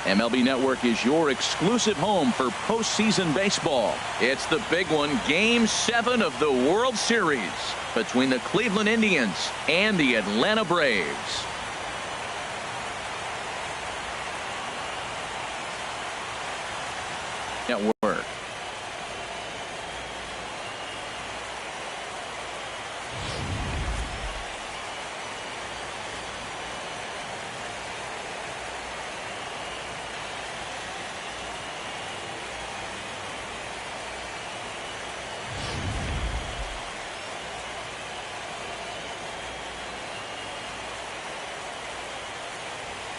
MLB Network is your exclusive home for postseason baseball. It's the big one, Game 7 of the World Series between the Cleveland Indians and the Atlanta Braves. Network.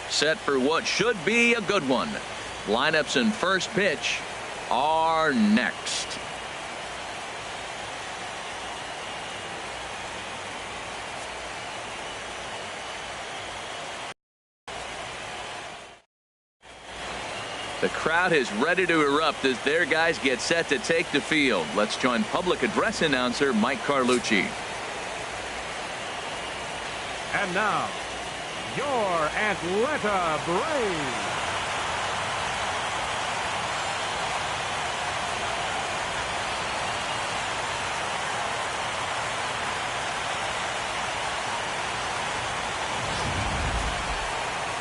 Set for what should be a good one. Lineups and first pitch are next. The crowd is ready to erupt as their guys get set to take the field. Let's join public address announcer Mike Carlucci. And now, your Atlanta Braves.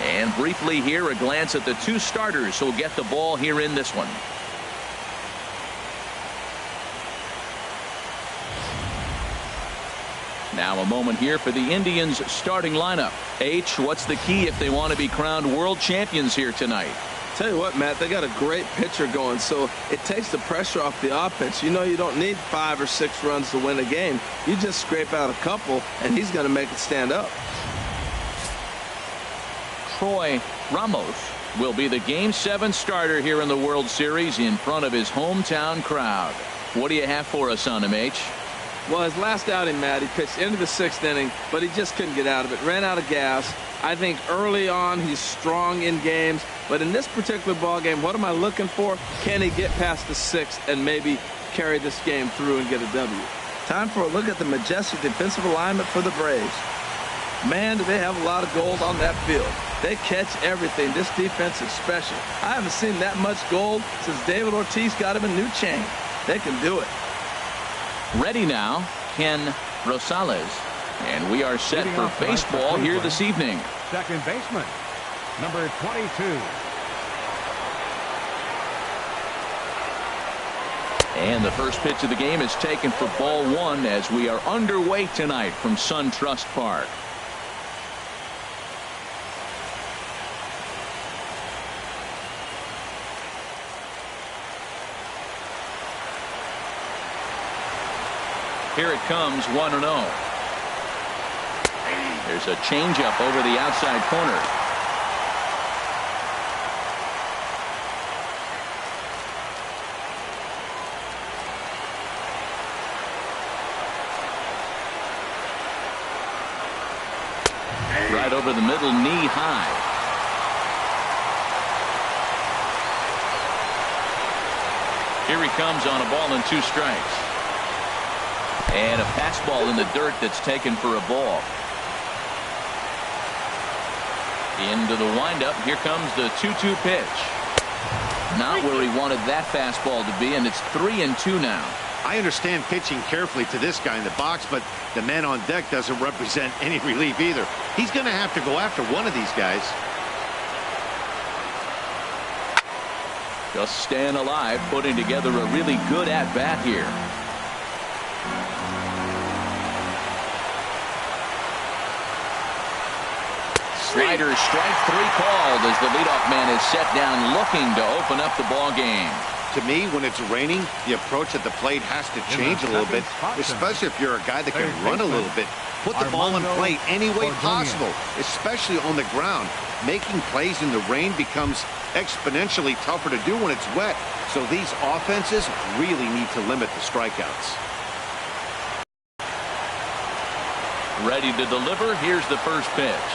And briefly here, a glance at the two starters who will get the ball here in this one. Now a moment here for the Indians starting lineup. H, what's the key if they want to be crowned world champions here tonight? Tell you what, Matt, they got a great pitcher going, so it takes the pressure off the offense. You know you don't need 5 or 6 runs to win a game. You just scrape out a couple, and he's going to make it stand up. Troy Ramos will be the Game 7 starter here in the World Series in front of his hometown crowd. What do you have for us on him, H? Well, his last outing, Matt, he pitched into the 6th inning, but he just couldn't get out of it. Ran out of gas. I think early on he's strong in games, but in this particular ball game, what am I looking for? Can he get past the 6th and maybe carry this game through and get a W? Time for a look at the majestic defensive alignment for the Braves. Man, do they have a lot of gold on that field. They catch everything. This defense is special. I haven't seen that much gold since David Ortiz got him a new chain. They can do it. Ready now, Ken Rosales. And we are set for baseball here this evening. Second baseman, number 22. And the first pitch of the game is taken for ball 1 as we are underway tonight from SunTrust Park. Here it comes, 1-0. There's a changeup over the outside corner. Right over the middle, knee high. Here he comes on a ball and 2 strikes. And a fastball in the dirt that's taken for a ball. Into the windup. Here comes the 2-2 pitch. Not where he wanted that fastball to be, and it's 3-2 now. I understand pitching carefully to this guy in the box, but the man on deck doesn't represent any relief either. He's going to have to go after one of these guys. Just staying alive, putting together a really good at-bat here. Slider, strike 3 called as the leadoff man is set down looking to open up the ball game. To me, when it's raining, the approach at the plate has to change a little bit, especially if you're a guy that can run a little bit. Put the ball in play any way possible, especially on the ground. Making plays in the rain becomes exponentially tougher to do when it's wet. So these offenses really need to limit the strikeouts. Ready to deliver. Here's the first pitch.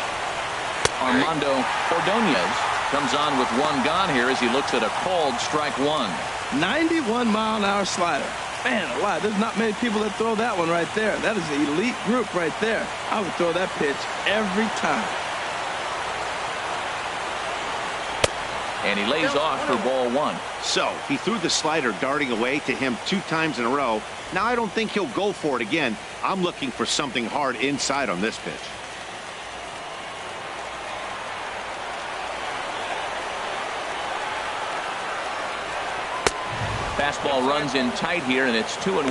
Armando Ordonez comes on with 1 gone here as he looks at a called strike 1. 91-mile-an-hour slider. Man alive, there's not many people that throw that one right there. That is an elite group right there. I would throw that pitch every time. And he lays off for ball 1. So he threw the slider darting away to him 2 times in a row. Now I don't think he'll go for it again. I'm looking for something hard inside on this pitch. Fastball runs in tight here, and it's 2-1.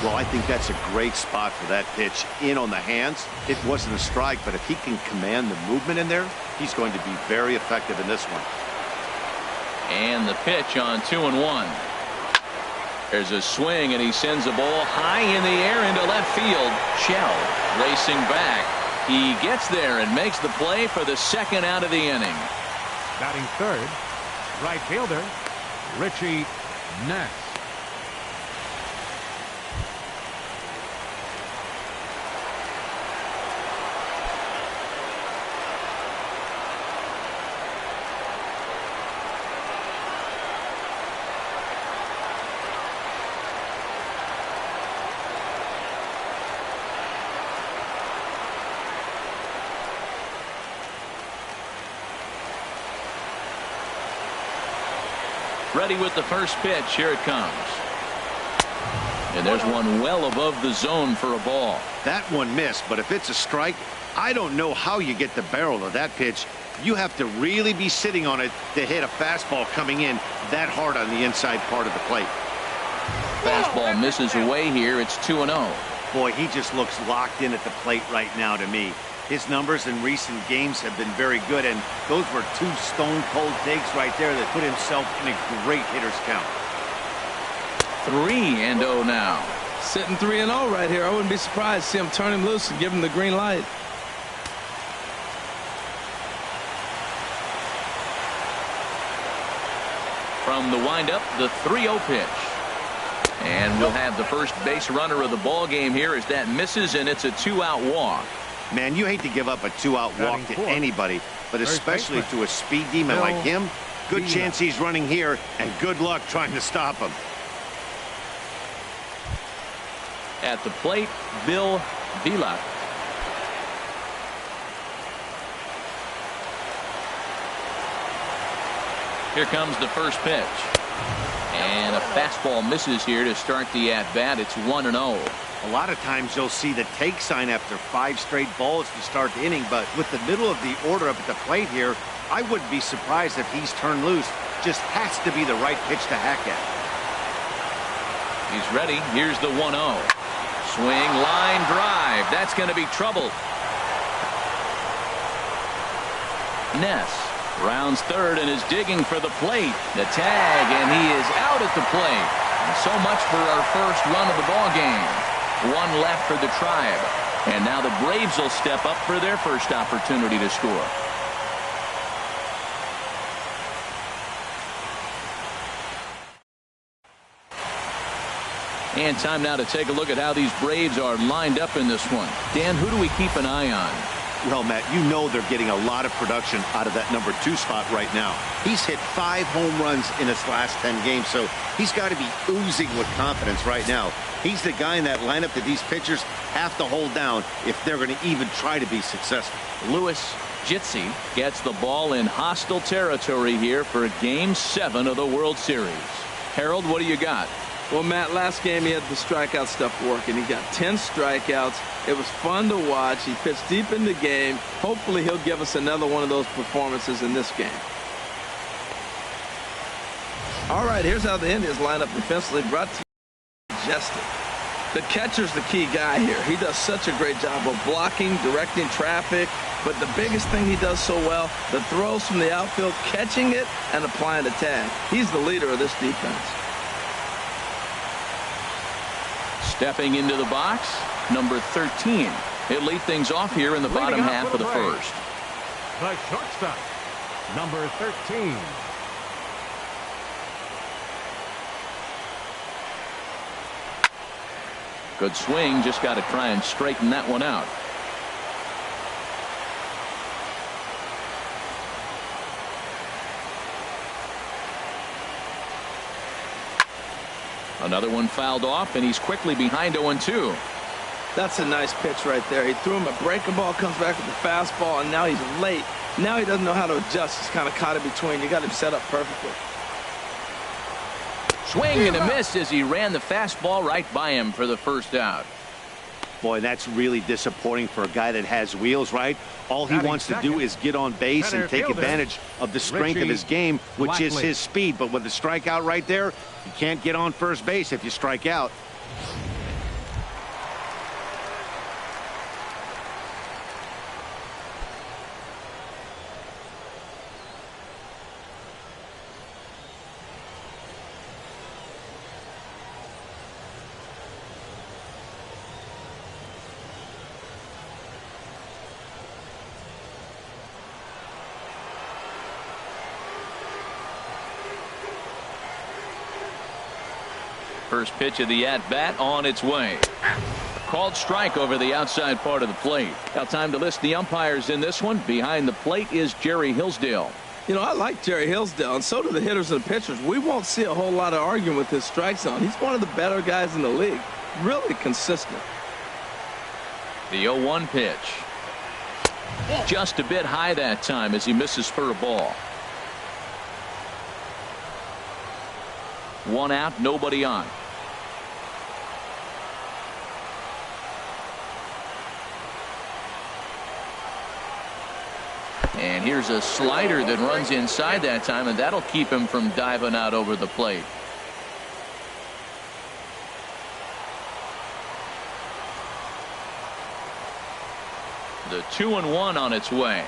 Well, I think that's a great spot for that pitch. In on the hands. It wasn't a strike, but if he can command the movement in there, he's going to be very effective in this one. And the pitch on 2-1. There's a swing, and he sends the ball high in the air into left field. Shell racing back. He gets there and makes the play for the 2nd out of the inning. Batting third, right fielder, Richie Ness. Ready with the first pitch. Here it comes. And there's one well above the zone for a ball. That one missed, but if it's a strike, I don't know how you get the barrel of that pitch. You have to really be sitting on it to hit a fastball coming in that hard on the inside part of the plate. Fastball misses away here. It's 2-0. Boy, he just looks locked in at the plate right now to me. His numbers in recent games have been very good, and those were 2 stone-cold takes right there that put himself in a great hitter's count. 3-0 now. Sitting 3-0 right here. I wouldn't be surprised to see him turn him loose and give him the green light. From the windup, the 3-0 pitch. And we'll have the first base runner of the ball game here as that misses, and it's a 2-out walk. Man, you hate to give up a 2-out walk to anybody, but especially to a speed demon like him. Good chance he's running here, and good luck trying to stop him. At the plate, Bill Vila. Here comes the first pitch. And a fastball misses here to start the at-bat. It's 1-0. A lot of times you'll see the take sign after 5 straight balls to start the inning, but with the middle of the order up at the plate here, I wouldn't be surprised if he's turned loose. Just has to be the right pitch to hack at. He's ready. Here's the 1-0. Swing, line drive. That's going to be trouble. Ness rounds third and is digging for the plate. The tag, and he is out at the plate. And so much for our first run of the ball game. 1 left for the Tribe. And now the Braves will step up for their first opportunity to score. And time now to take a look at how these Braves are lined up in this one. Dan, who do we keep an eye on? Well, Matt, you know they're getting a lot of production out of that number 2 spot right now. He's hit 5 home runs in his last 10 games, so he's got to be oozing with confidence right now. He's the guy in that lineup that these pitchers have to hold down if they're going to even try to be successful. Louis Jitsi gets the ball in hostile territory here for Game 7 of the World Series. Harold, what do you got? Well, Matt, last game he had the strikeout stuff working. He got 10 strikeouts. It was fun to watch. He pitched deep in the game. Hopefully he'll give us another one of those performances in this game. All right, here's how the Indians line up defensively. Brought to you Majestic. The catcher's the key guy here. He does such a great job of blocking, directing traffic. But the biggest thing he does so well, the throws from the outfield, catching it and applying the tag. He's the leader of this defense. Stepping into the box, number 13. He'll lead things off here in the bottom half of the first. The shortstop, number 13. Good swing, just got to try and straighten that one out. Another one fouled off, and he's quickly behind 0-2. That's a nice pitch right there. He threw him a breaking ball, comes back with the fastball, and now he's late Now he doesn't know how to adjust. He's kind of caught in between. You got him set up perfectly. Swing and a miss as he ran the fastball right by him for the first out. Boy, that's really disappointing for a guy that has wheels, right? All he wants to do is get on base and take advantage of the strength of his game, which is his speed. But with the strikeout right there, you can't get on first base if you strike out. First pitch of the at-bat on its way. Called strike over the outside part of the plate. Now time to list the umpires in this one. Behind the plate is Jerry Hillsdale. You know, I like Jerry Hillsdale, and so do the hitters and the pitchers. We won't see a whole lot of arguing with his strike zone. He's one of the better guys in the league. Really consistent. The 0-1 pitch. Just a bit high that time as he misses for a ball. One out, nobody on. And here's a slider that runs inside that time, and that'll keep him from diving out over the plate. The 2-1 on its way.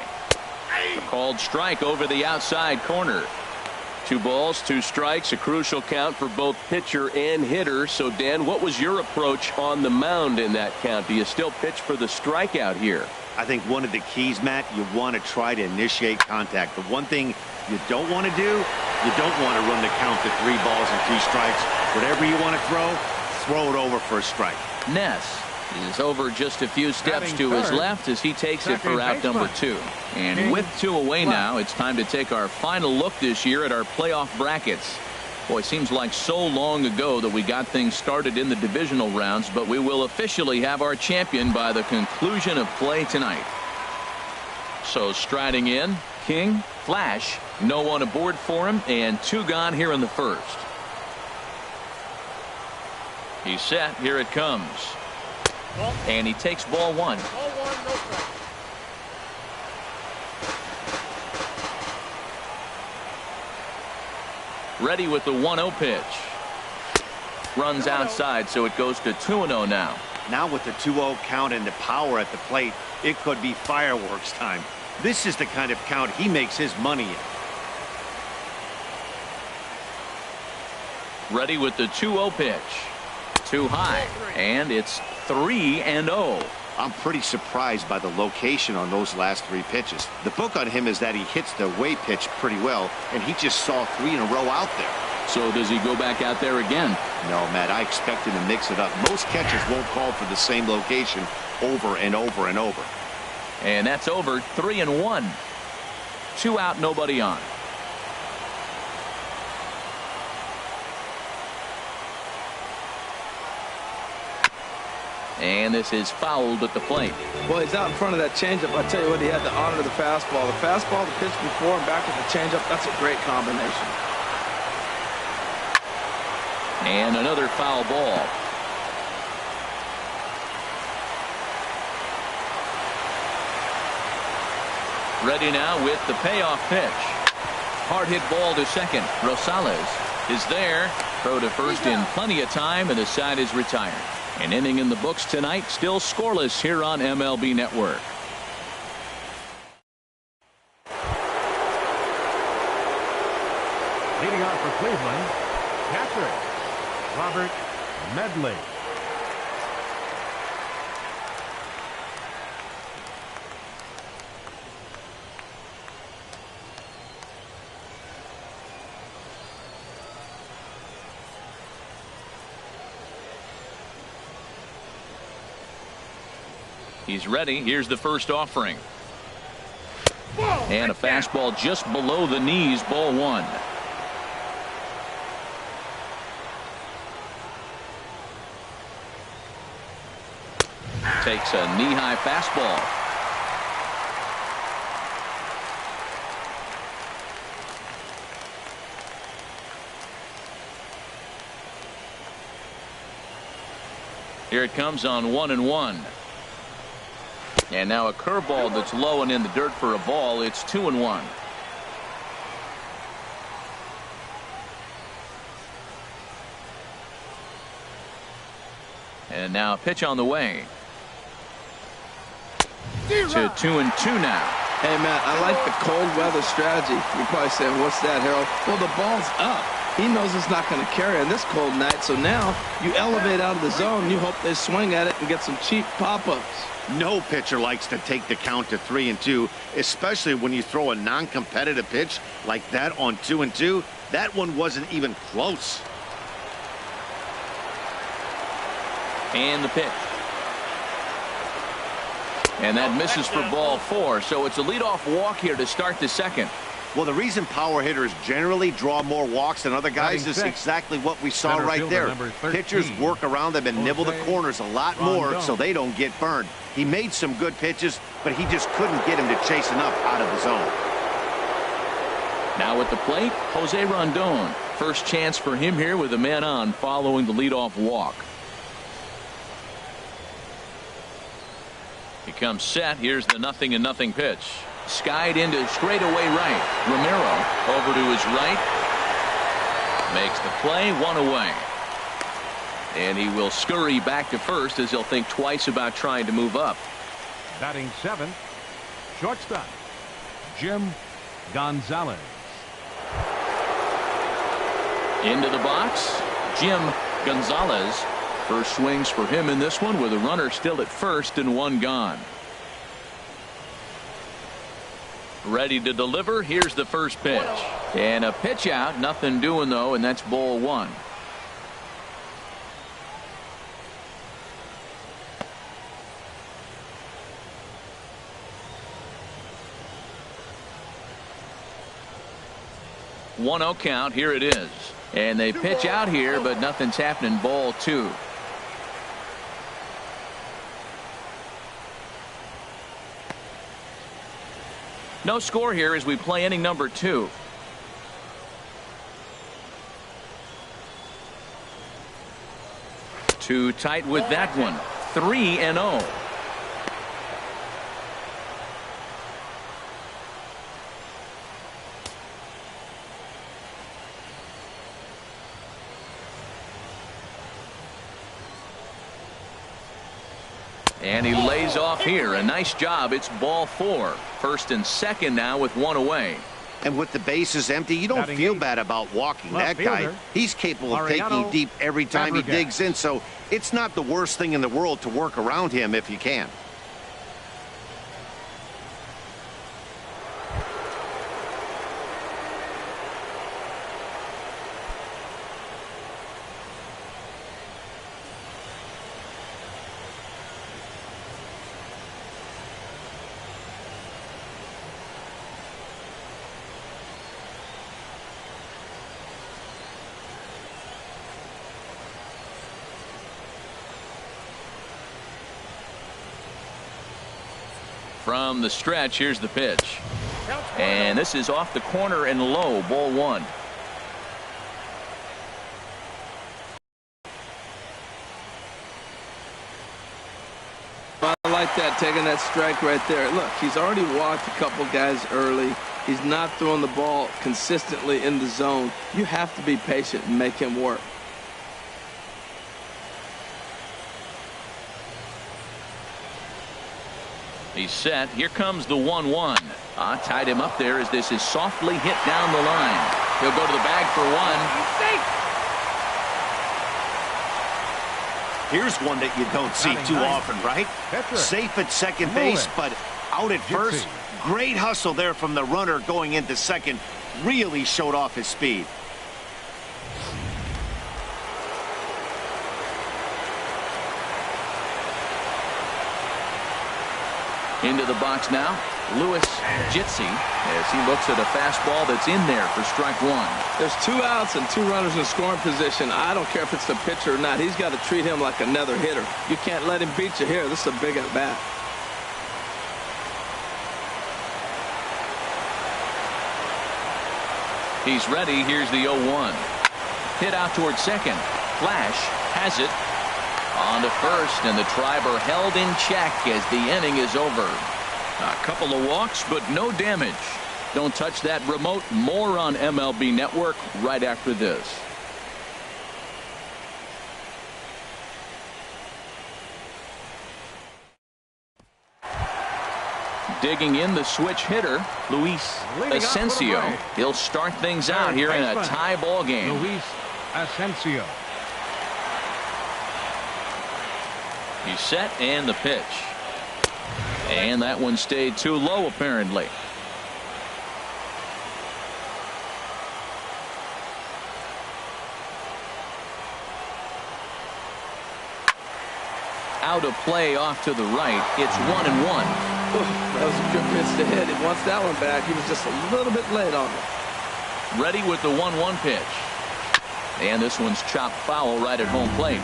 A called strike over the outside corner. 2 balls, 2 strikes, a crucial count for both pitcher and hitter. So, Dan, what was your approach on the mound in that count? Do you still pitch for the strikeout here? I think one of the keys, Matt, you want to try to initiate contact. The one thing you don't want to do, you don't want to run the count to 3 balls and 2 strikes. Whatever you want to throw it over for a strike. Ness is over just a few steps to his left as he takes it for out number 2. And with 2 away now, it's time to take our final look this year at our playoff brackets. Boy, it seems like so long ago that we got things started in the divisional rounds, but we will officially have our champion by the conclusion of play tonight. So striding in, King, Flash, no one aboard for him, and 2 gone here in the first. He's set, here it comes. And he takes ball 1. Ready with the 1-0 pitch. Runs outside, so it goes to 2-0 now. Now with the 2-0 count and the power at the plate, it could be fireworks time. This is the kind of count he makes his money in. Ready with the 2-0 pitch. Too high, and it's 3-0. I'm pretty surprised by the location on those last 3 pitches. The book on him is that he hits the away pitch pretty well, and he just saw 3 in a row out there. So does he go back out there again? No, Matt, I expect him to mix it up. Most catchers won't call for the same location over and over and over. And that's over. 3-1. 2 out, nobody on. And this is fouled at the plate. Well, he's out in front of that changeup. I tell you what, he had to honor the fastball. The fastball, the pitch before, and back with the changeup. That's a great combination. And another foul ball. Ready now with the payoff pitch. Hard hit ball to second. Rosales is there. Throw to first in plenty of time, and the side is retired. An inning in the books tonight, still scoreless here on MLB Network. Leading off for Cleveland, catcher Robert Medley. He's ready. Here's the first offering. And a fastball just below the knees, ball 1. Takes a knee-high fastball. Here it comes on 1-1. And now a curveball that's low and in the dirt for a ball. It's 2-1. And now a pitch on the way. To 2-2 now. Hey, Matt, I like the cold weather strategy. You're probably saying, what's that, Harold? Well, the ball's up. He knows it's not going to carry on this cold night, so now you elevate out of the zone. You hope they swing at it and get some cheap pop-ups. No pitcher likes to take the count to 3-2, especially when you throw a non-competitive pitch like that on 2-2. That one wasn't even close. And the pitch. And that misses for ball 4, so it's a leadoff walk here to start the second. Well, the reason power hitters generally draw more walks than other guys is exactly what we saw right there. Pitchers work around them and nibble the corners a lot more so they don't get burned. He made some good pitches, but he just couldn't get him to chase enough out of the zone. Now at the plate, Jose Rondon. First chance for him here with a man on following the leadoff walk. He comes set. Here's the 0-0 pitch. Skied into straightaway right. Romero over to his right. Makes the play, 1 away. And he will scurry back to first as he'll think twice about trying to move up. Batting 7th, shortstop, Jim Gonzalez. Into the box, Jim Gonzalez. First swings for him in this one with a runner still at first and 1 gone. Ready to deliver. Here's the first pitch. And a pitch out. Nothing doing though, and that's ball 1. One-0 count. Here it is. And they pitch out here, but nothing's happening. Ball 2. No score here as we play inning number 2. Too tight with that one. 3-0. And he lays off here. A nice job. It's ball 4. First and second now with 1 away. And with the bases empty, you don't feel bad about walking that guy. He's capable of taking deep every time he digs in, so it's not the worst thing in the world to work around him if you can. From the stretch, here's the pitch. And this is off the corner and low. Ball 1. I like that, taking that strike right there. Look, he's already walked a couple guys early. He's not throwing the ball consistently in the zone. You have to be patient and make him work. He's set. Here comes the 1-1. Tied him up there as this is softly hit down the line. He'll go to the bag for 1. Here's one that you don't see too often, right? Safe at second base, but out at first. Great hustle there from the runner going into second. Really showed off his speed. Into the box now, Louis Jitsi, as he looks at a fastball that's in there for strike 1. There's 2 outs and 2 runners in scoring position. I don't care if it's the pitcher or not. He's got to treat him like another hitter. You can't let him beat you here. This is a big at bat. He's ready. Here's the 0-1. Hit out towards second. Flash has it On to first, and the Triber held in check as the inning is over. A couple of walks, but no damage. Don't touch that remote. More on MLB Network right after this. Digging in, the switch hitter, Luis Asensio. He'll start things out here in a tie ball game. Luis Asensio. He's set, and the pitch. And that one stayed too low, apparently. Out of play off to the right. It's 1-1. That was a good pitch to hit. He wants that one back. He was just a little bit late on it. Ready with the 1-1 pitch. And this one's chopped foul right at home plate.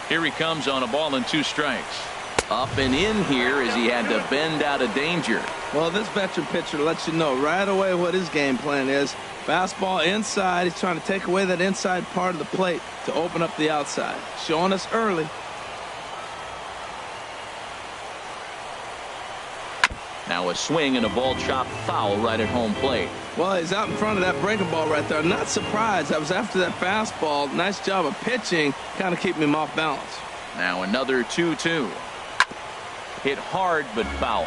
Here he comes on a ball and 2 strikes. Up and in here as he had to bend out of danger. Well, this veteran pitcher lets you know right away what his game plan is. Fastball inside. He's trying to take away that inside part of the plate to open up the outside. Showing us early. Now a swing and a ball chopped foul right at home plate. Well, he's out in front of that breaking ball right there. Not surprised. I was after that fastball. Nice job of pitching. Kind of keeping him off balance. Now another 2-2. Hit hard but foul.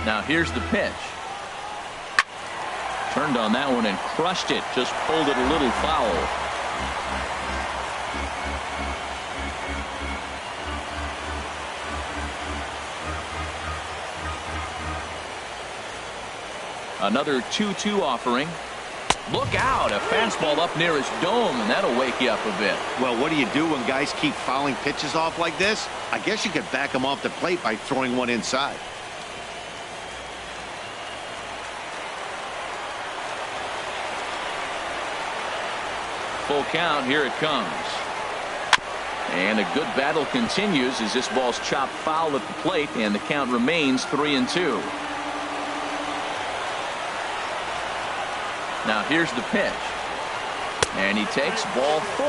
Now here's the pitch. Turned on that one and crushed it. Just pulled it a little foul. Another 2-2 offering. Look out, a fastball up near his dome, and that'll wake you up a bit. Well, what do you do when guys keep fouling pitches off like this? I guess you could back them off the plate by throwing one inside. Full count, here it comes. And a good battle continues as this ball's chopped foul at the plate, and the count remains 3-2. Now here's the pitch. And he takes ball 4.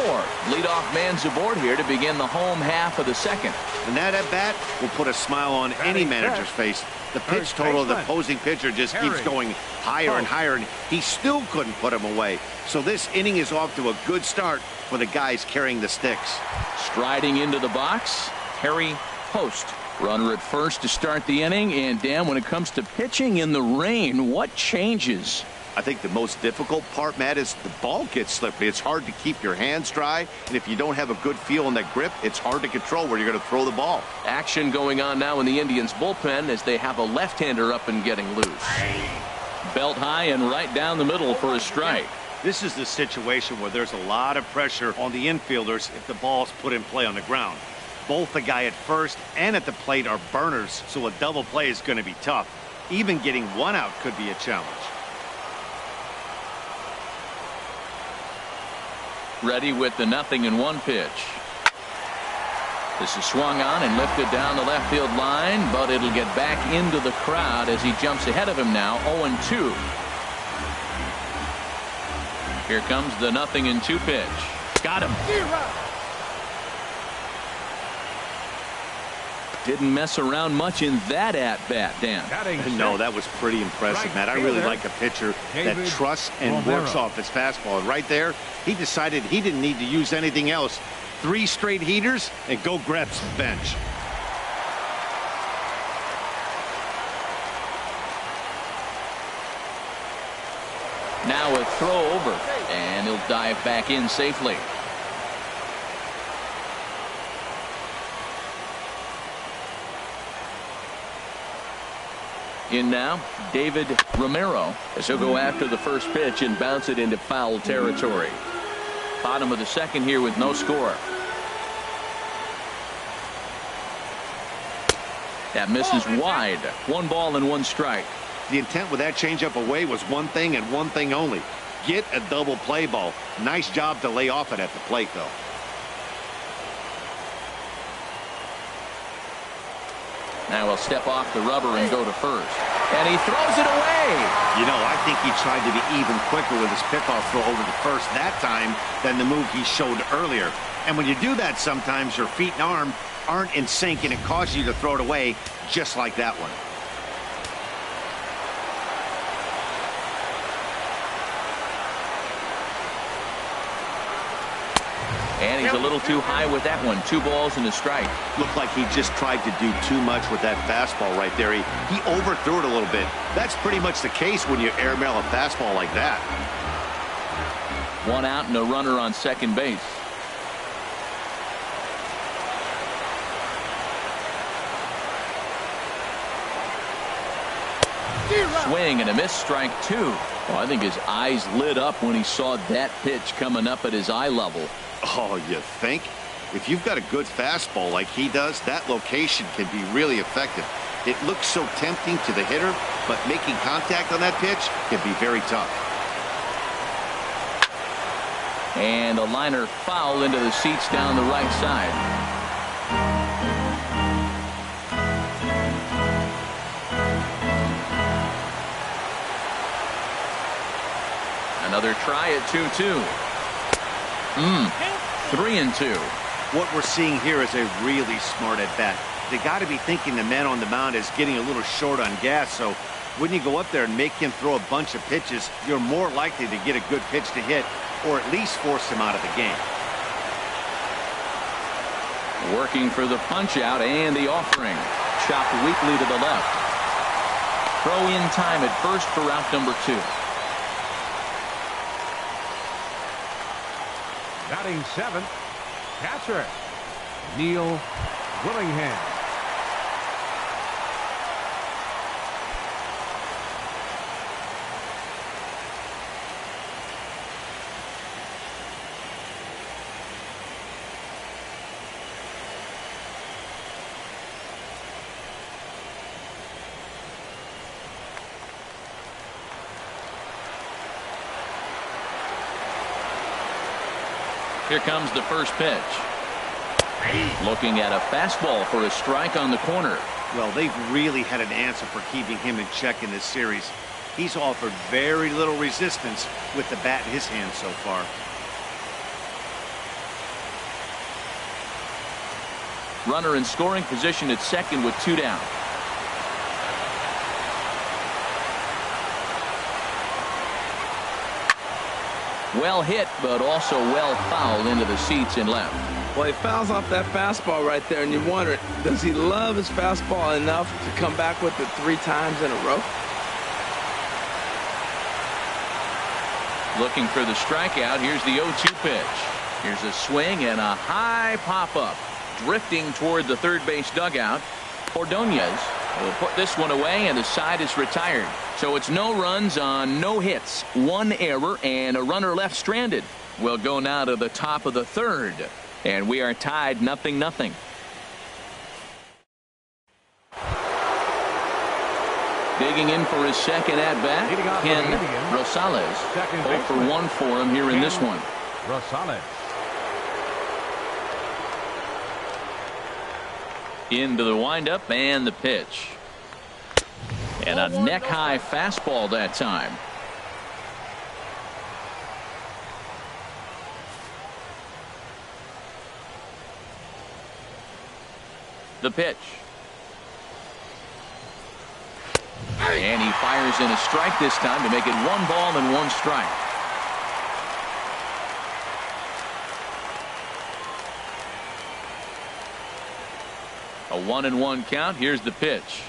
Leadoff man's aboard here to begin the home half of the second. And that at bat will put a smile on any manager's face. The pitch total of the opposing pitcher just keeps going higher and higher, and he still couldn't put him away. So this inning is off to a good start for the guys carrying the sticks. Striding into the box, Harry Post. Runner at first to start the inning. And Dan, when it comes to pitching in the rain, what changes? I think the most difficult part, Matt, is the ball gets slippery. It's hard to keep your hands dry, and if you don't have a good feel on that grip, it's hard to control where you're going to throw the ball. Action going on now in the Indians bullpen as they have a left-hander up and getting loose. Belt high and right down the middle for a strike. This is the situation where there's a lot of pressure on the infielders if the ball's put in play on the ground. Both the guy at first and at the plate are burners, so a double play is going to be tough. Even getting one out could be a challenge. Ready with the 0-1 pitch. This is swung on and lifted down the left field line, but it'll get back into the crowd as he jumps ahead of him now, 0-2. Here comes the 0-2 pitch. Got him. Didn't mess around much in that at-bat, Dan. No, that was pretty impressive, Matt. I really like a pitcher that trusts and works off his fastball. And right there, he decided he didn't need to use anything else. 3 straight heaters and go grab some bench. Now a throw over, and he'll dive back in safely. In now, David Romero, as he'll go after the first pitch and bounce it into foul territory. Bottom of the second here with no score. That misses wide. 1 ball and 1 strike. The intent with that changeup away was one thing and one thing only. Get a double play ball. Nice job to lay off it at the plate, though. Now he'll step off the rubber and go to first. And he throws it away. You know, I think he tried to be even quicker with his pickoff throw over to first that time than the move he showed earlier. And when you do that, sometimes your feet and arm aren't in sync, and it causes you to throw it away just like that one. And he's a little too high with that one. 2 balls and a strike. Looked like he just tried to do too much with that fastball right there. He overthrew it a little bit. That's pretty much the case when you airmail a fastball like that. 1 out and a runner on second base. Swing and a miss, strike 2. Well, I think his eyes lit up when he saw that pitch coming up at his eye level. Oh, you think? If you've got a good fastball like he does, that location can be really effective. It looks so tempting to the hitter, but making contact on that pitch can be very tough. And a liner foul into the seats down the right side. Another try at 2-2. 3-2. What we're seeing here is a really smart at-bat. They got to be thinking the man on the mound is getting a little short on gas, so when you go up there and make him throw a bunch of pitches, you're more likely to get a good pitch to hit or at least force him out of the game. Working for the punch out and the offering. Chopped weakly to the left. Throw in time at first for route number 2. Batting 7th, catcher, Neil Willingham. Here comes the first pitch. Looking at a fastball for a strike on the corner. Well, they've really had an answer for keeping him in check in this series. He's offered very little resistance with the bat in his hand so far. Runner in scoring position at second with 2 down. Well hit, but also well fouled into the seats and left. Well, he fouls off that fastball right there, and you wonder, does he love his fastball enough to come back with it 3 times in a row? Looking for the strikeout. Here's the 0-2 pitch. Here's a swing and a high pop-up. Drifting toward the third base dugout. Ordonez will put this one away, and the side is retired. So it's no runs on no hits. 1 error and a runner left stranded. We'll go now to the top of the 3rd. And we are tied 0-0. Digging in for his second at-bat, Ken Rosales. 0 for 1 for him here in this one. Rosales. Into the windup and the pitch. And a neck-high fastball that time. The pitch. And he fires in a strike this time to make it 1 ball and 1 strike. A 1-1 count. Here's the pitch.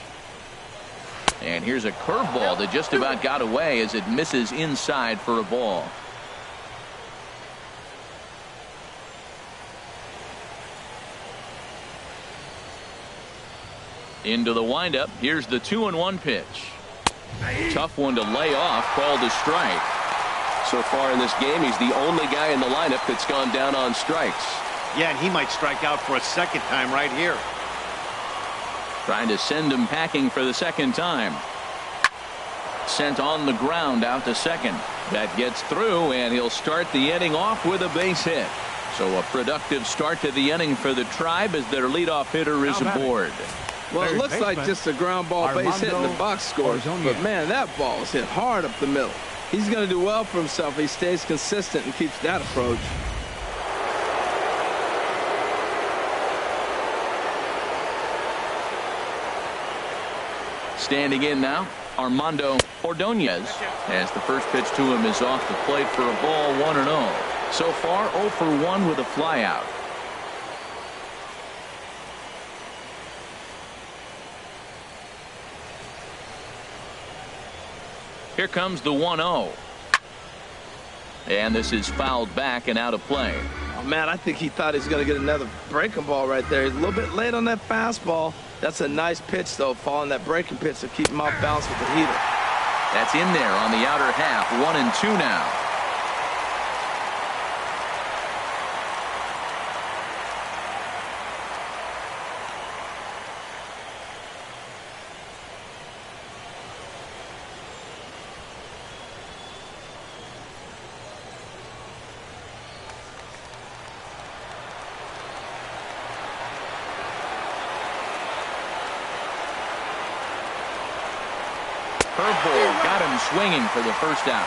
And here's a curveball that just about got away as it misses inside for a ball. Into the windup. Here's the 2-1 pitch. Tough one to lay off, called a strike. So far in this game, he's the only guy in the lineup that's gone down on strikes. Yeah, and he might strike out for a second time right here. Trying to send him packing for the second time. sent on the ground out to second. That gets through, and he'll start the inning off with a base hit. So a productive start to the inning for the Tribe as their leadoff hitter is aboard. Well, it looks like just a ground ball base hit in the box score. But, man, that ball is hit hard up the middle. He's going to do well for himself. He stays consistent and keeps that approach. Standing in now, Armando Ordonez, as the first pitch to him is off the plate for a ball, 1-0. So far, 0 for 1 with a flyout. Here comes the 1-0. And this is fouled back and out of play. Oh, man, I think he thought he was going to get another breaking ball right there. He's a little bit late on that fastball. That's a nice pitch, though, following that breaking pitch to keep him off balance with the heater. That's in there on the outer half. 1-2 now. Curveball got him swinging for the first out.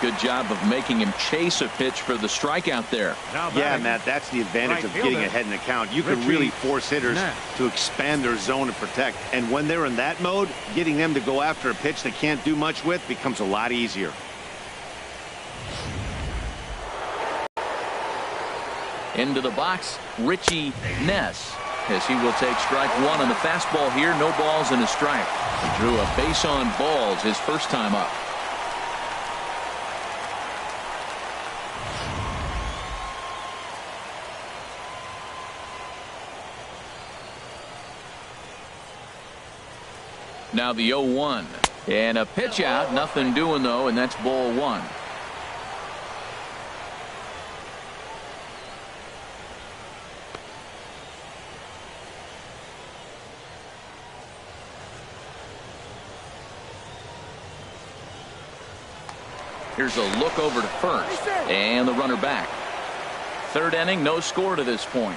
Good job of making him chase a pitch for the strikeout there. Yeah, Matt, that's the advantage of getting ahead in the count. You can really force hitters to expand their zone and protect. And when they're in that mode, getting them to go after a pitch they can't do much with becomes a lot easier. Into the box, Richie Ness, as he will take strike one on the fastball here. No balls and a strike. He drew a base on balls his first time up. Now the 0-1 and a pitch out. Nothing doing though, and that's ball one. Here's a look over to first, and the runner back. Third inning, no score to this point.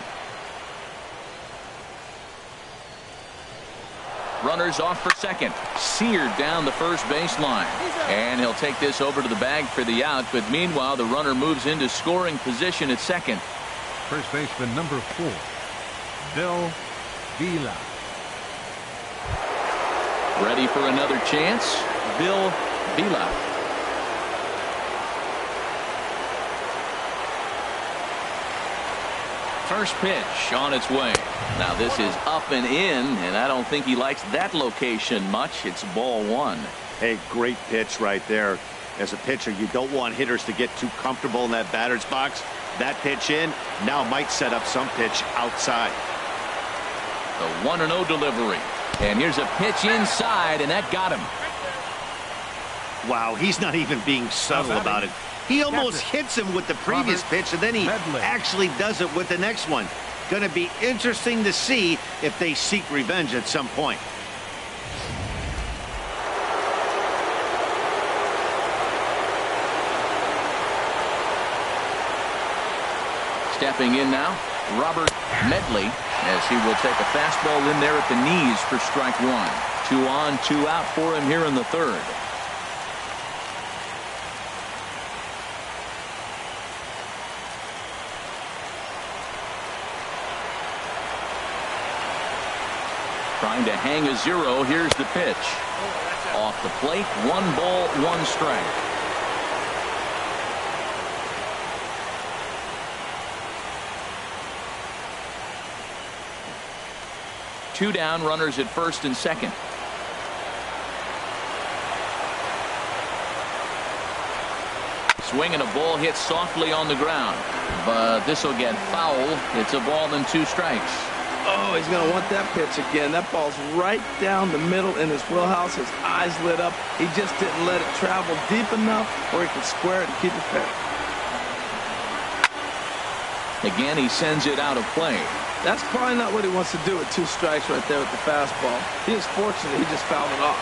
Runners off for second. Seared down the first baseline. And he'll take this over to the bag for the out, but meanwhile the runner moves into scoring position at second. First baseman number 4, Bill Vila. Ready for another chance, Bill Vila. First pitch on its way. Now this is up and in, and I don't think he likes that location much. It's ball one. Hey, great pitch right there. As a pitcher, you don't want hitters to get too comfortable in that batter's box. That pitch in now might set up some pitch outside. The 1-0 delivery. And here's a pitch inside, and that got him. Wow, he's not even being subtle about it. He almost hits him with the previous pitch, and then he actually does it with the next one. Going to be interesting to see if they seek revenge at some point. Stepping in now, Robert Medley, as he will take a fastball in there at the knees for strike one. 2 on, 2 out for him here in the third. Trying to hang a 0. Here's the pitch. Off the plate, 1 ball, 1 strike. Two down, runners at first and second. Swing and a ball hit softly on the ground, but this will get foul. It's a ball and 2 strikes. Oh, he's going to want that pitch again. That ball's right down the middle in his wheelhouse. His eyes lit up. He just didn't let it travel deep enough where he could square it and keep it fair. Again, he sends it out of play. That's probably not what he wants to do with 2 strikes right there with the fastball. He is fortunate he just fouled it off.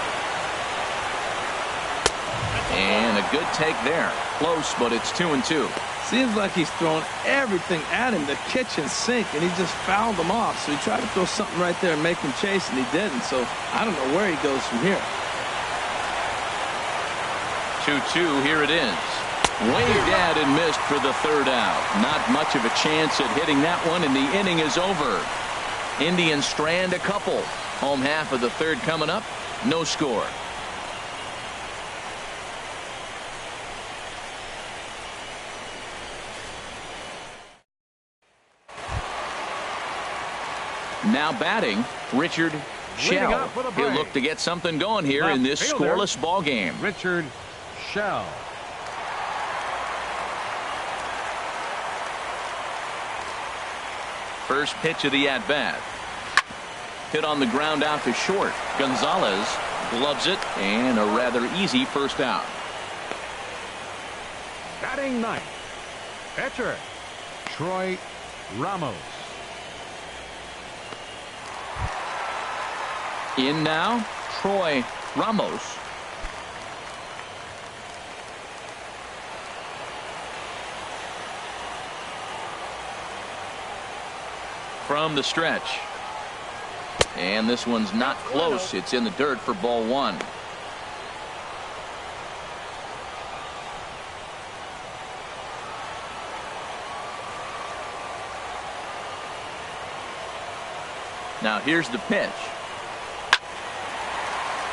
good take there. Close, but it's 2-2. Seems like he's thrown everything at him, the kitchen sink, and he just fouled them off. So he tried to throw something right there and make him chase, and he didn't. So I don't know where he goes from here. 2-2, here it is. Waved at and missed for the third out. Not much of a chance at hitting that one, and the inning is over. Indians strand a couple. Home half of the third coming up. No score. Now batting, Richard Shell. He'll look to get something going here in this scoreless ball game. Richard Shell. First pitch of the at-bat. Hit on the ground out to short. Gonzalez gloves it, and a rather easy first out. Batting ninth, pitcher Troy Ramos. In now, Troy Ramos. From the stretch. And this one's not close. It's in the dirt for ball one. Now here's the pitch.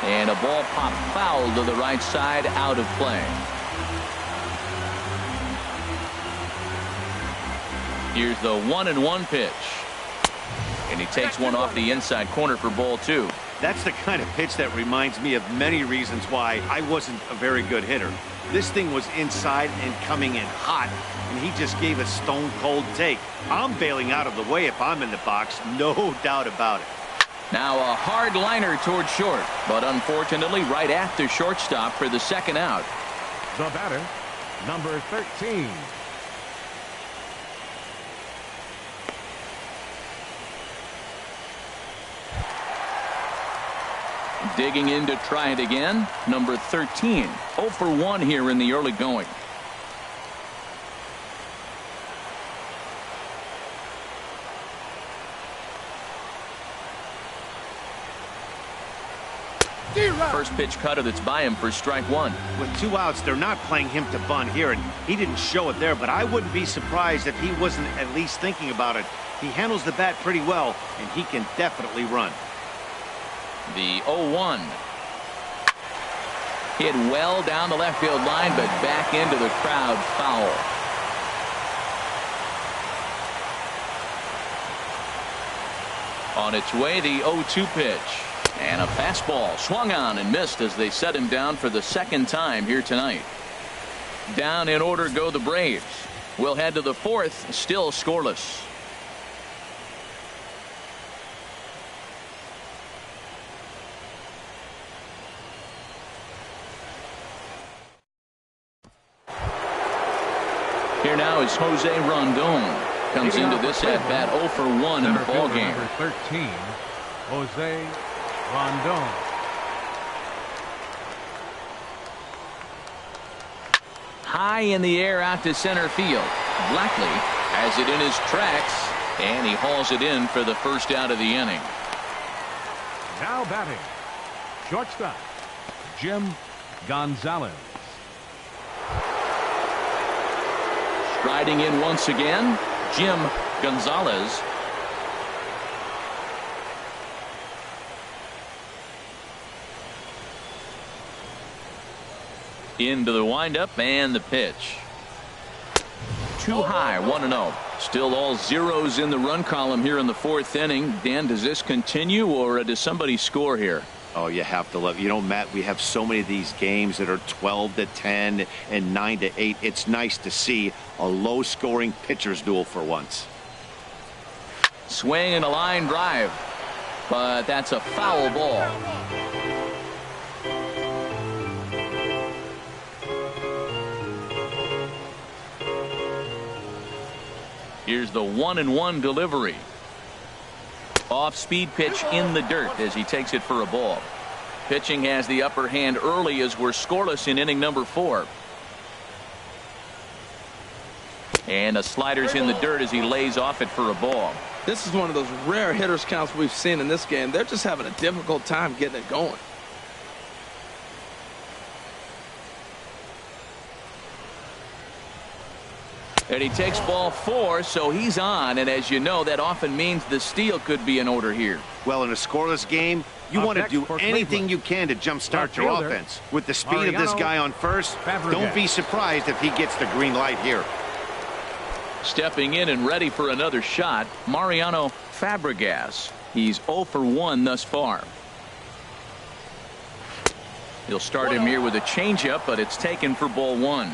And a ball popped foul to the right side, out of play. Here's the 1-1 pitch. And he takes one off the inside corner for ball two. That's the kind of pitch that reminds me of many reasons why I wasn't a very good hitter. This thing was inside and coming in hot, and he just gave a stone cold take. I'm bailing out of the way if I'm in the box, no doubt about it. Now a hard liner toward short, but unfortunately right after shortstop for the second out. The batter, number 13. Digging in to try it again, number 13. 0 for 1 here in the early going. First pitch cutter that's by him for strike one. With 2 outs, they're not playing him to bunt here, and he didn't show it there, but I wouldn't be surprised if he wasn't at least thinking about it. He handles the bat pretty well, and he can definitely run. The 0-1. Hit well down the left field line, but back into the crowd, foul. On its way, the 0-2 pitch. And a fastball swung on and missed as they set him down for the second time here tonight. Down in order go the Braves. We'll head to the fourth, still scoreless. Here now is Jose Rondon. Comes into this at bat 0 for 1 in the ball game. Number 13, Jose Rondon. High in the air out to center field. Blackley has it in his tracks, and he hauls it in for the first out of the inning. Now batting, shortstop Jim Gonzalez. Striding in once again, Jim Gonzalez. Into the windup and the pitch. Too high, 1-0. Still all zeros in the run column here in the fourth inning. Dan, does this continue, or does somebody score here? Oh, you have to love. You know, Matt, we have so many of these games that are 12-10 and 9-8. It's nice to see a low-scoring pitcher's duel for once. Swing and a line drive, but that's a foul ball. Here's the 1-1 delivery. Off-speed pitch in the dirt as he takes it for a ball. Pitching has the upper hand early as we're scoreless in inning number 4. And the slider's in the dirt as he lays off it for a ball. This is one of those rare hitters counts we've seen in this game. They're just having a difficult time getting it going. And he takes ball 4, so he's on. And as you know, that often means the steal could be in order here. Well, in a scoreless game, you want to do anything you can to jumpstart your offense. With the speed of this guy on first, don't be surprised if he gets the green light here. Stepping in and ready for another shot, Mariano Fabregas. He's 0 for 1 thus far. He'll start him here with a changeup, but it's taken for ball 1.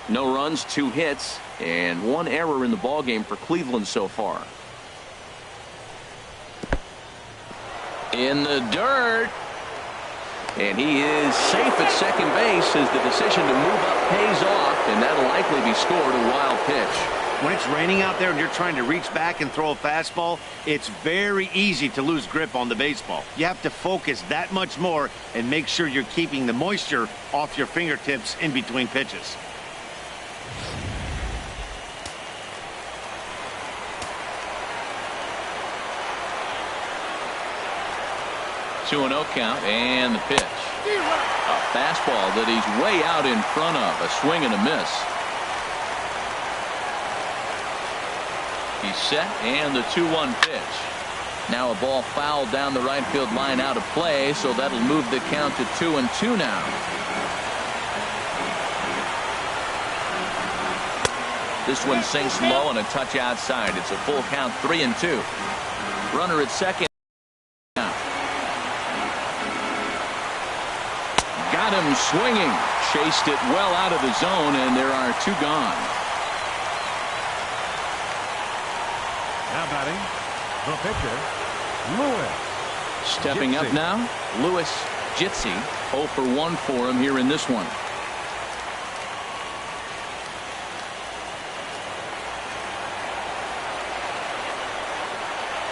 No runs, 2 hits, and 1 error in the ballgame for Cleveland so far. In the dirt. And he is safe at second base as the decision to move up pays off, and that'll likely be scored a wild pitch. When it's raining out there and you're trying to reach back and throw a fastball, it's very easy to lose grip on the baseball. You have to focus that much more and make sure you're keeping the moisture off your fingertips in between pitches. Two and 0 count, and the pitch. A fastball that he's way out in front of. A swing and a miss. He's set, and the 2-1 pitch. Now a ball fouled down the right field line out of play, so that'll move the count to 2-2 now. This one sinks low and a touch outside. It's a full count, 3-2. Runner at second. Got him swinging. Chased it well out of the zone, and there are 2 gone. Now batting, the pitcher, Lewis. Stepping up now, Lewis Jitsi. 0 for 1 for him here in this one.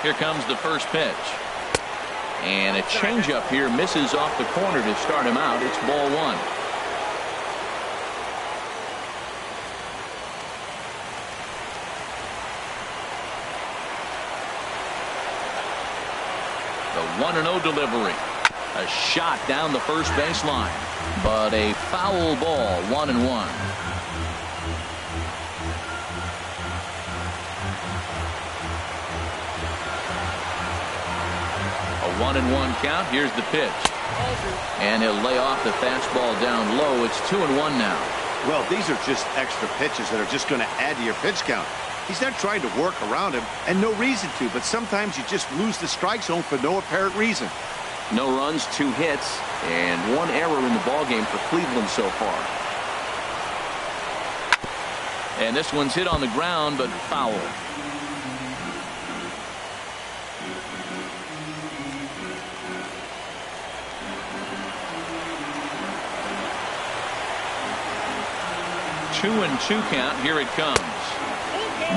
Here comes the first pitch. And a changeup here misses off the corner to start him out. It's ball 1. The 1-0 delivery. A shot down the first baseline, but a foul ball. 1-1. A 1-1 count. Here's the pitch. And he'll lay off the fastball down low. It's 2-1 now. Well, these are just extra pitches that are just going to add to your pitch count. He's not trying to work around him, and no reason to, but sometimes you just lose the strike zone for no apparent reason. No runs, 2 hits, and 1 error in the ballgame for Cleveland so far. And this one's hit on the ground, but foul. Two and 2 count. Here it comes.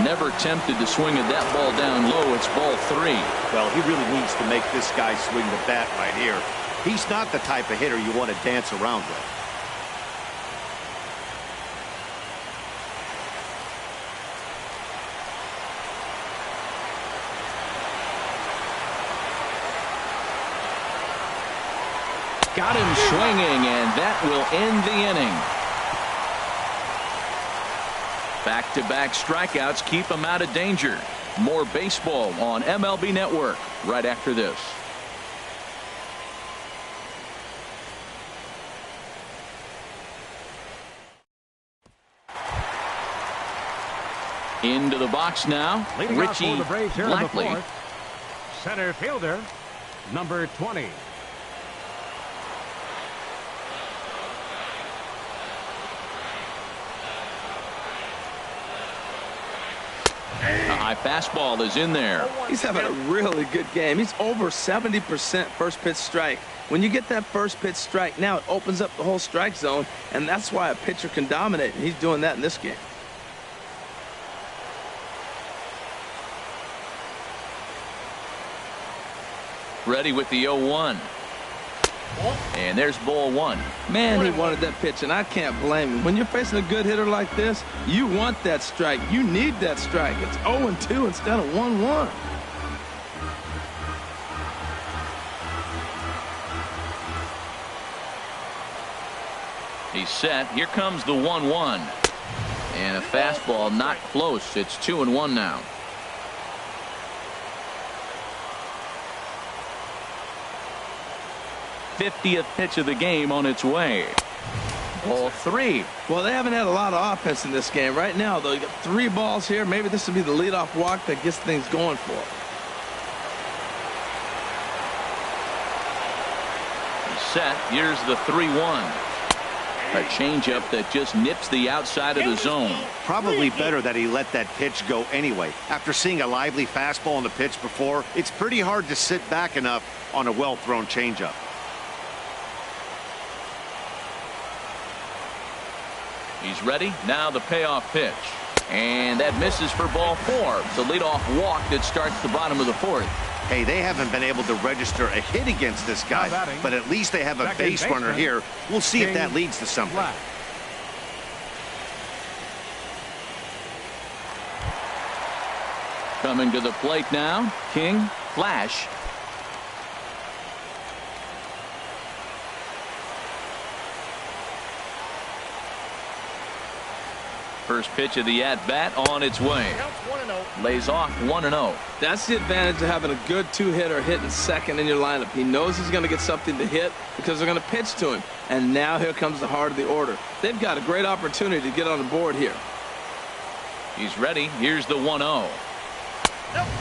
Never tempted to swing at that ball down low. It's ball 3. Well, he really needs to make this guy swing the bat right here. He's not the type of hitter you want to dance around with. Got him swinging, and that will end the inning. Back-to-back strikeouts keep him out of danger. More baseball on MLB Network right after this. Into the box now, Leading off Richie for the Braves here in the Blackley. 4th, center fielder, number 20. A high fastball is in there. He's having a really good game. He's over 70% first pitch strike. When you get that first pitch strike, now it opens up the whole strike zone, and that's why a pitcher can dominate, and he's doing that in this game. Ready with the 0-1. And there's ball one. Man, he wanted that pitch, and I can't blame him. When you're facing a good hitter like this, you want that strike. You need that strike. It's 0-2 instead of 1-1. He's set. Here comes the 1-1. And a fastball not close. It's 2-1 now. '50th pitch of the game on its way. Ball 3. Well, they haven't had a lot of offense in this game. Right now, though, you got 3 balls here. Maybe this will be the leadoff walk that gets things going for them. He's set. Here's the 3-1. A changeup that just nips the outside of the zone. Probably better that he let that pitch go anyway. After seeing a lively fastball on the pitch before, it's pretty hard to sit back enough on a well-thrown changeup. He's ready. Now the payoff pitch. And that misses for ball 4. The leadoff walk that starts the bottom of the 4th. Hey, they haven't been able to register a hit against this guy, but at least they have a base runner here. We'll see if that leads to something. Coming to the plate now, King, Flash. First pitch of the at-bat on its way. Lays off 1-0. That's the advantage of having a good 2-hitter hitting second in your lineup. He knows he's going to get something to hit because they're going to pitch to him. And now here comes the heart of the order. They've got a great opportunity to get on the board here. He's ready. Here's the 1-0.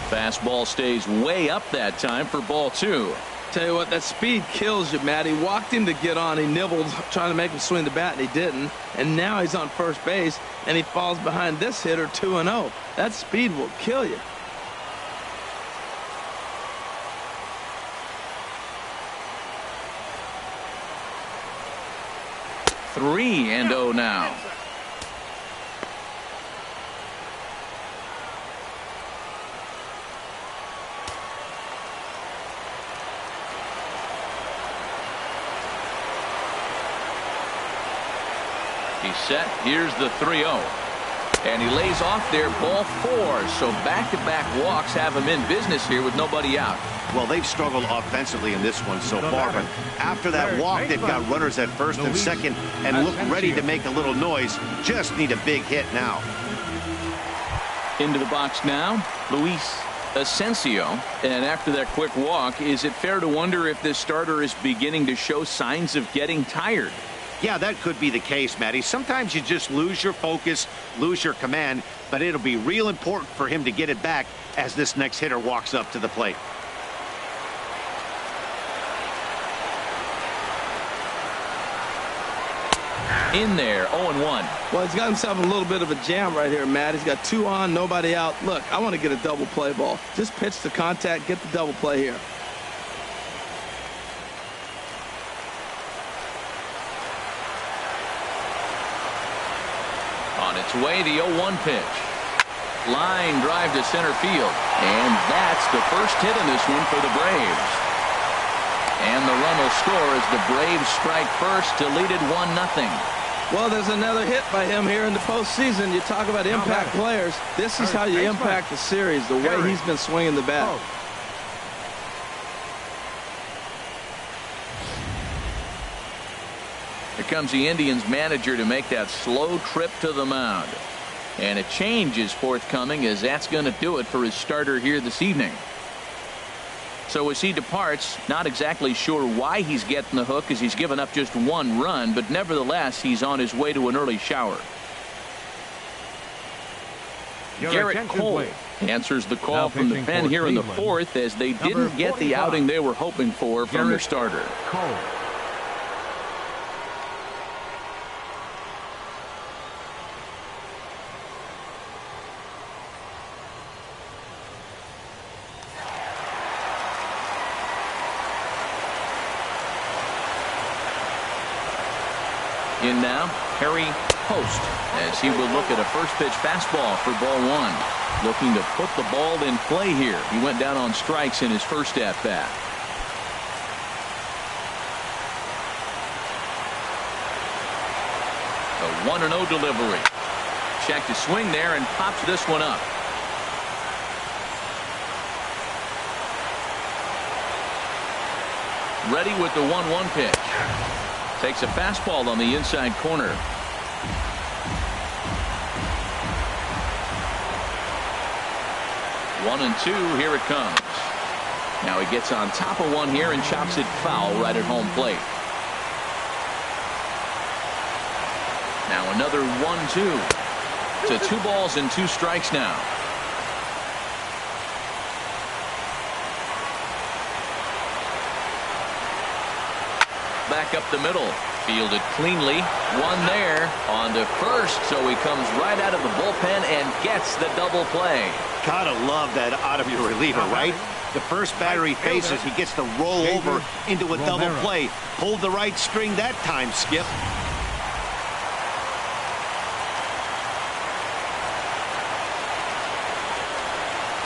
Fastball stays way up that time for ball 2. Tell you what, that speed kills you, Matt. He walked him to get on. He nibbled, trying to make him swing the bat, and he didn't. And now he's on first base, and he falls behind this hitter 2-0. That speed will kill you. Three and 0 now. He's set. Here's the 3-0. And he lays off there, ball 4. So back-to-back walks have him in business here with nobody out. Well, they've struggled offensively in this one so far, but after that walk, they've got runners at first and second and look ready to make a little noise. Just need a big hit now. Into the box now, Luis Asensio. And after that quick walk, is it fair to wonder if this starter is beginning to show signs of getting tired? Yeah, that could be the case, Matty. Sometimes you just lose your focus, lose your command, but it'll be real important for him to get it back as this next hitter walks up to the plate. In there, 0-1. Well, he's got himself a little bit of a jam right here, Matt. He's got 2 on, nobody out. Look, I want to get a double play ball. Just pitch to contact, get the double play here. On its way, the 0-1 pitch. Line drive to center field. And that's the first hit in this one for the Braves. And the run will score as the Braves strike first to lead it 1-0. Well, there's another hit by him here in the postseason. You talk about impact players. This is how you impact the series, the way he's been swinging the bat. Here comes the Indians manager to make that slow trip to the mound. And a change is forthcoming, as that's going to do it for his starter here this evening. So as he departs, not exactly sure why he's getting the hook, as he's given up just 1 run, but nevertheless he's on his way to an early shower. Garrett Cole answers the call from the pen here in the 4th, as they didn't get the outing they were hoping for from their starter. In now, Harry Post, as he will look at a first pitch fastball for ball 1. Looking to put the ball in play here. He went down on strikes in his first at bat. The 1-0 delivery. Check to swing there and pops this one up. Ready with the 1-1 pitch. Takes a fastball on the inside corner. One and two, here it comes. Now he gets on top of one here and chops it foul right at home plate. Now another 1-2. To 2 balls and 2 strikes now. Back up the middle. Fielded cleanly. One there on to first. So he comes right out of the bullpen and gets the double play. Gotta love that out of your reliever, right? The first batter he faces, he gets to roll over into a double play. Pulled the right string that time, Skip.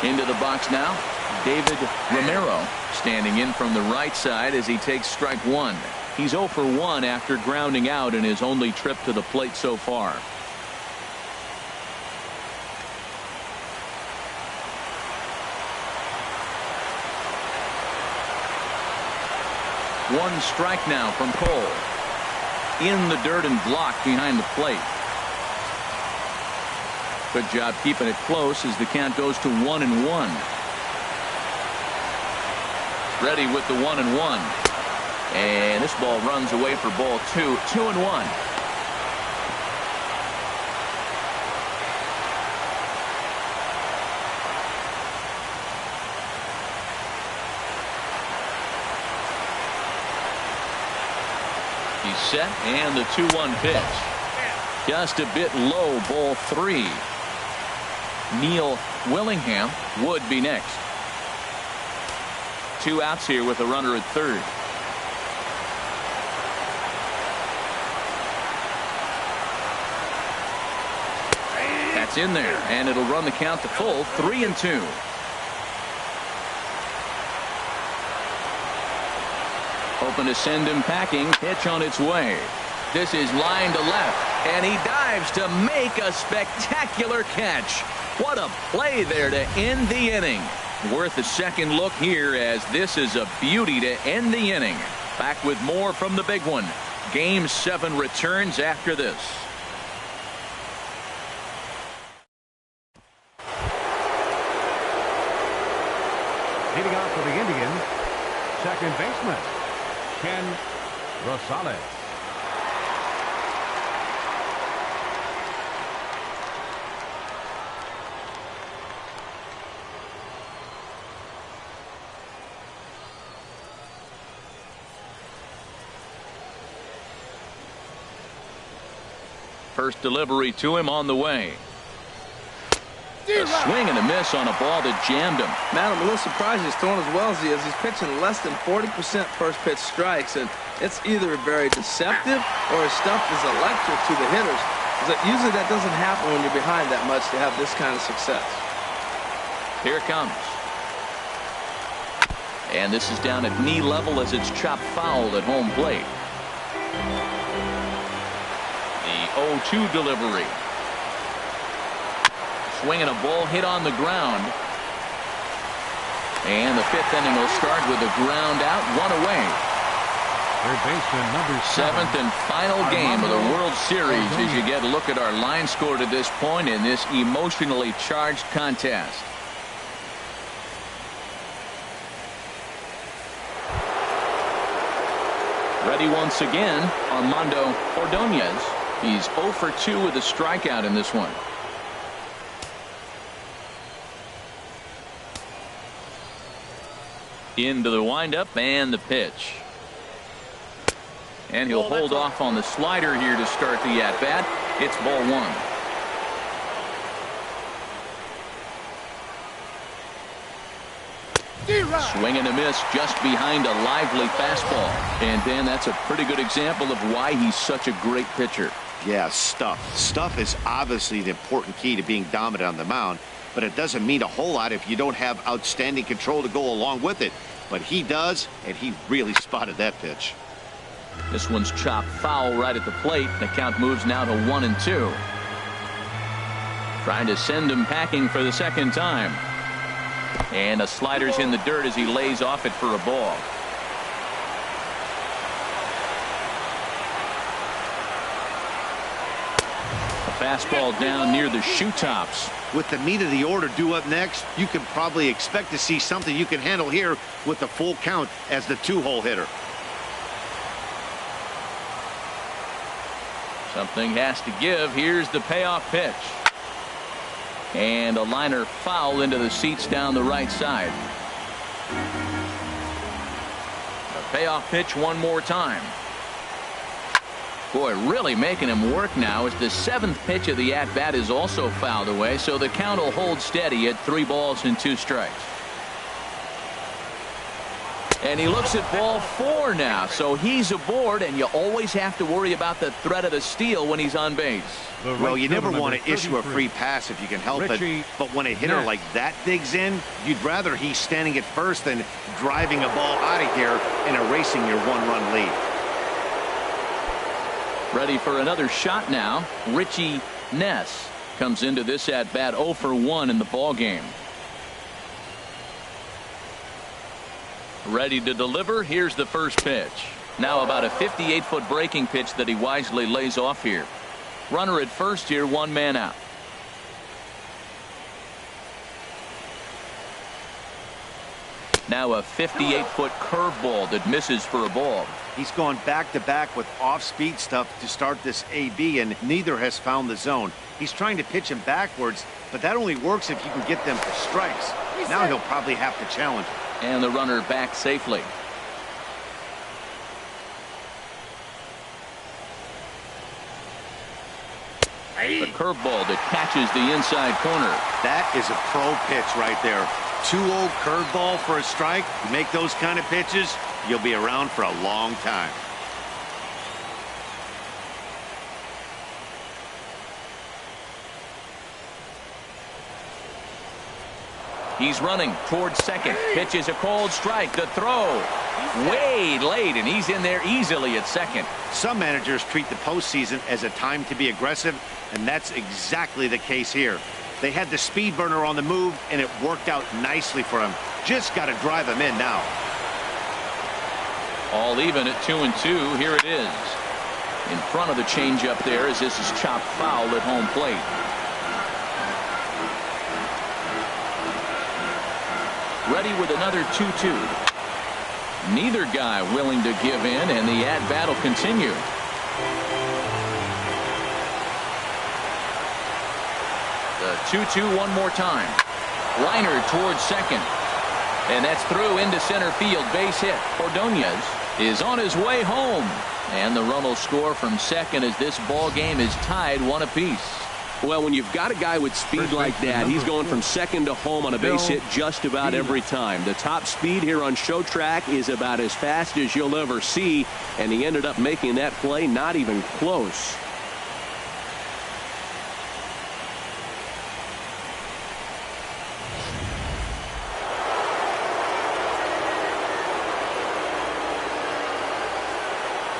Into the box now, David Romero standing in from the right side as he takes strike one. He's 0 for 1 after grounding out in his only trip to the plate so far. One strike now from Cole. In the dirt and blocked behind the plate. Good job keeping it close as the count goes to 1-1. Ready with the 1-1. And this ball runs away for ball 2. 2-1. He's set, and the 2-1 pitch. Just a bit low, ball 3. Neil Willingham would be next. 2 outs here with a runner at third. That's in there, and it'll run the count to full. 3-2. Hoping to send him packing. Pitch on its way. This is line to left, and he dives to make a spectacular catch. What a play there to end the inning. Worth a second look here, as this is a beauty to end the inning. Back with more from the big one. Game 7 returns after this. Leading off for the Indians, second baseman, Ken Rosales. First delivery to him on the way. A swing and a miss on a ball that jammed him. Man, I'm a little surprised he's throwing as well as he is. He's pitching less than 40% first pitch strikes, and it's either very deceptive or his stuff is electric to the hitters. Usually that doesn't happen when you're behind that much to have this kind of success. Here it comes. And this is down at knee level as it's chopped foul at home plate. The 0-2 delivery. Swinging a ball hit on the ground. And the 5th inning will start with a ground out, 1 away. Third baseman number 7th and final game of the World Series as you get a look at our line score to this point in this emotionally charged contest. Ready once again, Armando Ordonez. He's 0 for 2 with a strikeout in this one. Into the windup and the pitch. And he'll hold off on the slider here to start the at-bat. It's ball 1. Swing and a miss just behind a lively fastball. And Dan, that's a pretty good example of why he's such a great pitcher. Yeah, stuff. Stuff is obviously the important key to being dominant on the mound, but it doesn't mean a whole lot if you don't have outstanding control to go along with it. But he does, and he really spotted that pitch. This one's chopped foul right at the plate. The count moves now to 1-2. Trying to send him packing for the second time. And a slider's in the dirt as he lays off it for a ball. A fastball down near the shoe tops. With the meat of the order due up next, you can probably expect to see something you can handle here with the full count as the 2-hole hitter. Something has to give. Here's the payoff pitch. And a liner foul into the seats down the right side. A payoff pitch one more time. Boy, really making him work now as the 7th pitch of the at-bat is also fouled away, so the count will hold steady at 3 balls and 2 strikes. And he looks at ball 4 now, so he's aboard, and you always have to worry about the threat of the steal when he's on base. Well, you never want to issue a free pass if you can help it, but when a hitter like that digs in, you'd rather he's standing at first than driving a ball out of here and erasing your 1-run lead. Ready for another shot now. Richie Ness comes into this at bat 0 for 1 in the ball game. Ready to deliver. Here's the first pitch. Now about a 58-foot breaking pitch that he wisely lays off here. Runner at first here, 1 man out. Now a 58-foot curveball that misses for a ball. He's gone back-to-back with off-speed stuff to start this AB, and neither has found the zone. He's trying to pitch him backwards, but that only works if you can get them for strikes. Now he'll probably have to challenge him. And the runner back safely. The curveball that catches the inside corner. That is a pro pitch right there. 2-0 curveball for a strike. You make those kind of pitches, you'll be around for a long time. He's running towards second. Pitch is a cold strike. The throw way late, and he's in there easily at second. Some managers treat the postseason as a time to be aggressive, and that's exactly the case here. They had the speed burner on the move, and it worked out nicely for him. Just got to drive him in now. All even at 2-2. Here it is. In front of the changeup there as this is chopped foul at home plate. Ready with another 2-2. Neither guy willing to give in, and the at-bat will continue. The 2-2 one more time. Liner towards second. And that's through into center field. Base hit. Ordonez is on his way home. And the run will score from second as this ball game is tied 1 apiece. Well, when you've got a guy with speed like that, he's going from second to home on a base hit just about every time. The top speed here on Show Track is about as fast as you'll ever see, and he ended up making that play not even close.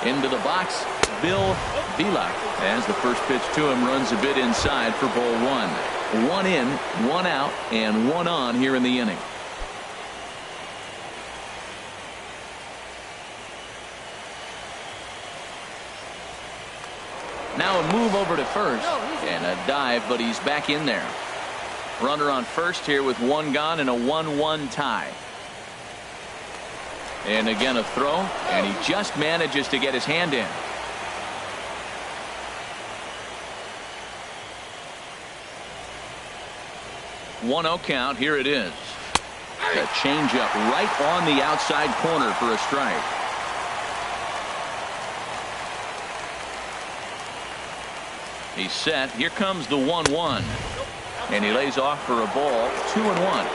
Into the box, Bill Vila, as the first pitch to him runs a bit inside for ball 1. 1 in, 1 out, and 1 on here in the inning. Now a move over to first and a dive, but he's back in there. Runner on first here with 1 gone and a 1-1 tie. And again a throw, and he just manages to get his hand in. One-0 count. Here it is. A changeup right on the outside corner for a strike. He's set. Here comes the 1-1. And he lays off for a ball. 2-1.